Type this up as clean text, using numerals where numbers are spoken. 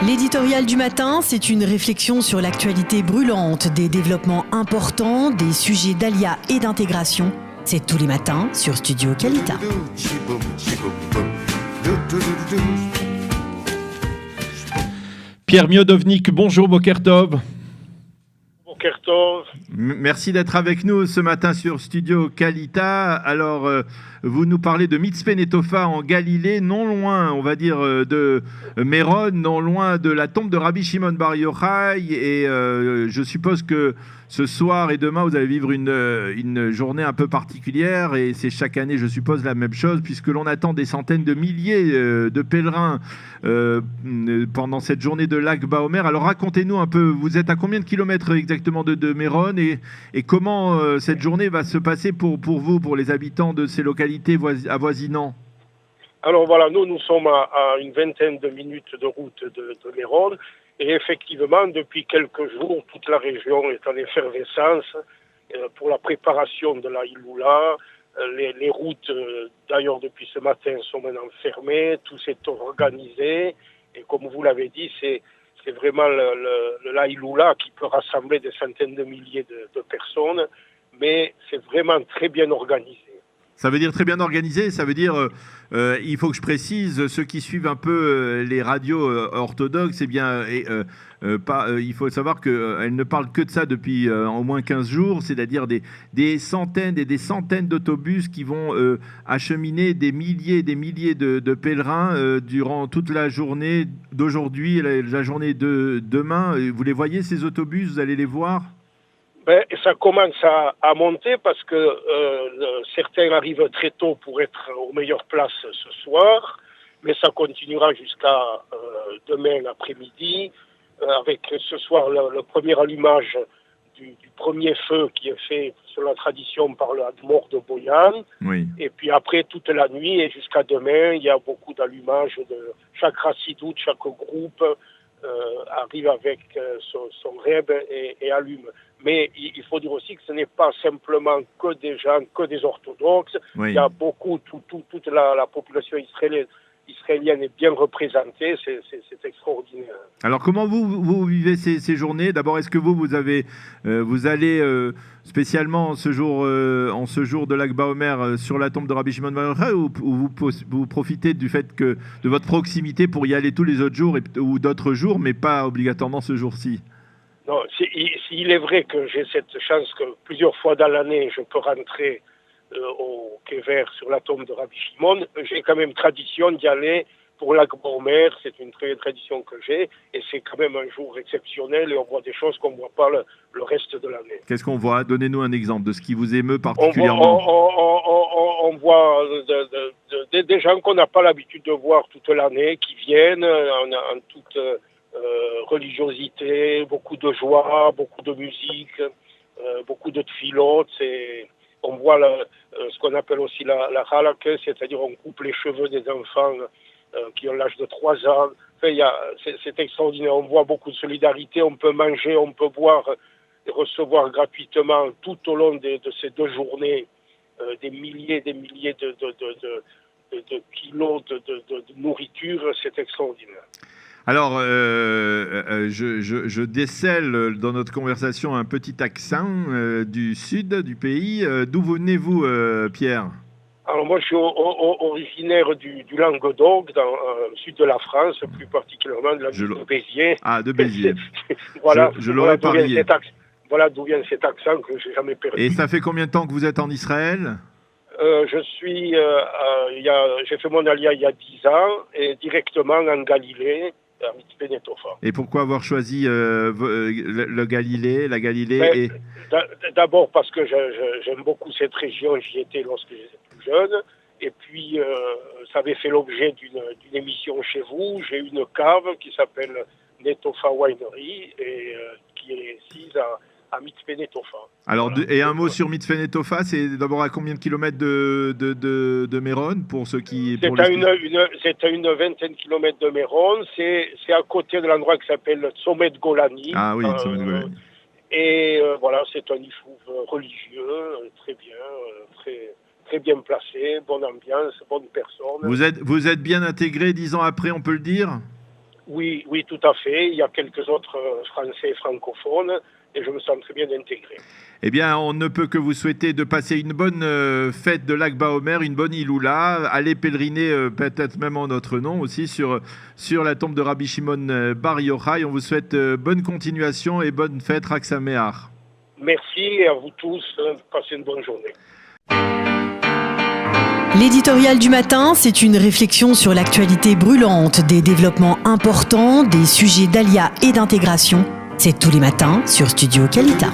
L'éditorial du matin, c'est une réflexion sur l'actualité brûlante, des développements importants, des sujets d'ALIA et d'intégration. C'est tous les matins sur Studio Kalita. Pierre Miodovnik, bonjour Boker Tov. Boker Tov. Merci d'être avec nous ce matin sur Studio Kalita. Alors, vous nous parlez de Mitzpeh Netofa en Galilée, non loin, on va dire, de Méron, non loin de la tombe de Rabbi Shimon Bar Yochai. Et je suppose que ce soir et demain, vous allez vivre une journée un peu particulière. Et c'est chaque année, je suppose, la même chose, puisque l'on attend des centaines de milliers de pèlerins pendant cette journée de Lag Baomer. Alors, racontez-nous un peu, vous êtes à combien de kilomètres exactement de Méron et comment cette journée va se passer pour vous, pour les habitants de ces localités avoisinantes? Alors voilà, nous sommes à une vingtaine de minutes de route de Méron. Et effectivement, depuis quelques jours, toute la région est en effervescence pour la préparation de la Iloula. Les routes, d'ailleurs, depuis ce matin, sont maintenant fermées. Tout s'est organisé. Et comme vous l'avez dit, c'est vraiment la Iloula qui peut rassembler des centaines de milliers de personnes. Mais c'est vraiment très bien organisé. Ça veut dire très bien organisé, ça veut dire, il faut que je précise, ceux qui suivent un peu les radios orthodoxes, eh bien, il faut savoir qu'elles ne parlent que de ça depuis au moins 15 jours, c'est-à-dire des centaines et des centaines d'autobus qui vont acheminer des milliers et des milliers de pèlerins durant toute la journée d'aujourd'hui, la journée de demain. Vous les voyez, ces autobus, vous allez les voir ? Ça commence à monter parce que certains arrivent très tôt pour être aux meilleures places ce soir, mais ça continuera jusqu'à demain après-midi, avec ce soir le premier allumage du premier feu qui est fait sur la tradition par le Hadmor de Boyan. Oui. Et puis après, toute la nuit et jusqu'à demain, il y a beaucoup d'allumages de chaque rassidoute, chaque groupe arrive avec son rêve et allume. Mais il faut dire aussi que ce n'est pas simplement que des gens, que des orthodoxes. Oui. Il y a beaucoup, toute la population israélienne est bien représentée. C'est extraordinaire. Alors, comment vous vivez ces journées? D'abord, est-ce que vous allez spécialement en ce jour de Lag Baomer sur la tombe de Rabbi Shimon Bar Yochai, ou vous profitez du fait de votre proximité pour y aller tous les autres jours ou d'autres jours, mais pas obligatoirement ce jour-ci? Non, il est vrai que j'ai cette chance que plusieurs fois dans l'année, je peux rentrer au Kever sur la tombe de Rabbi Shimon. J'ai quand même tradition d'y aller pour Lag Baomer, c'est une très tradition que j'ai, et c'est quand même un jour exceptionnel, et on voit des choses qu'on ne voit pas le reste de l'année. Qu'est-ce qu'on voit? Donnez-nous un exemple de ce qui vous émeut particulièrement. On voit des gens qu'on n'a pas l'habitude de voir toute l'année, qui viennent en toute religiosité, beaucoup de joie, beaucoup de musique, beaucoup de tfilotes. On voit ce qu'on appelle aussi la halakha, c'est-à-dire on coupe les cheveux des enfants qui ont l'âge de 3 ans. Enfin, c'est extraordinaire. On voit beaucoup de solidarité. On peut manger, on peut boire et recevoir gratuitement tout au long de ces 2 journées des milliers de kilos de nourriture. C'est extraordinaire. Alors, je décèle dans notre conversation un petit accent du sud du pays. D'où venez-vous, Pierre? Alors moi, je suis originaire du Languedoc, dans le sud de la France, plus particulièrement de la ville de Béziers. Ah, de Béziers. Voilà, je l'aurais parié. Voilà d'où vient cet accent que j'ai jamais perdu. Et ça fait combien de temps que vous êtes en Israël? J'ai fait mon alia il y a 10 ans, et directement en Galilée, à Mitzpeh Netofa. Et pourquoi avoir choisi la Galilée D'abord parce que j'aime beaucoup cette région, j'y étais lorsque j'étais plus jeune, et puis ça avait fait l'objet d'une émission chez vous. J'ai une cave qui s'appelle Netofa Winery, et qui est assise à Mitzpeh Netofa. Alors, voilà. Et un mot sur Mitzpeh Netofa, c'est d'abord à combien de kilomètres de Méron pour ceux qui... C'est à une vingtaine de kilomètres de Méron. C'est à côté de l'endroit qui s'appelle Tzomet Golani. Ah oui, Tzomet Golani. Et voilà, c'est un yishuv religieux, très bien, très bien placé, bonne ambiance, bonne personne. Vous êtes bien intégré 10 ans après, on peut le dire? Oui, oui, tout à fait. Il y a quelques autres Français francophones et je me sens très bien intégré. Eh bien, on ne peut que vous souhaiter de passer une bonne fête de Lag BaOmer, une bonne Iloula. Allez pèleriner, peut-être même en notre nom aussi, sur la tombe de Rabbi Shimon Bar Yochai. On vous souhaite bonne continuation et bonne fête Chag Sameach. Merci et à vous tous. Passez une bonne journée. L'éditorial du matin, c'est une réflexion sur l'actualité brûlante, des développements importants, des sujets d'Alia et d'intégration. C'est tous les matins sur Studio Kalita.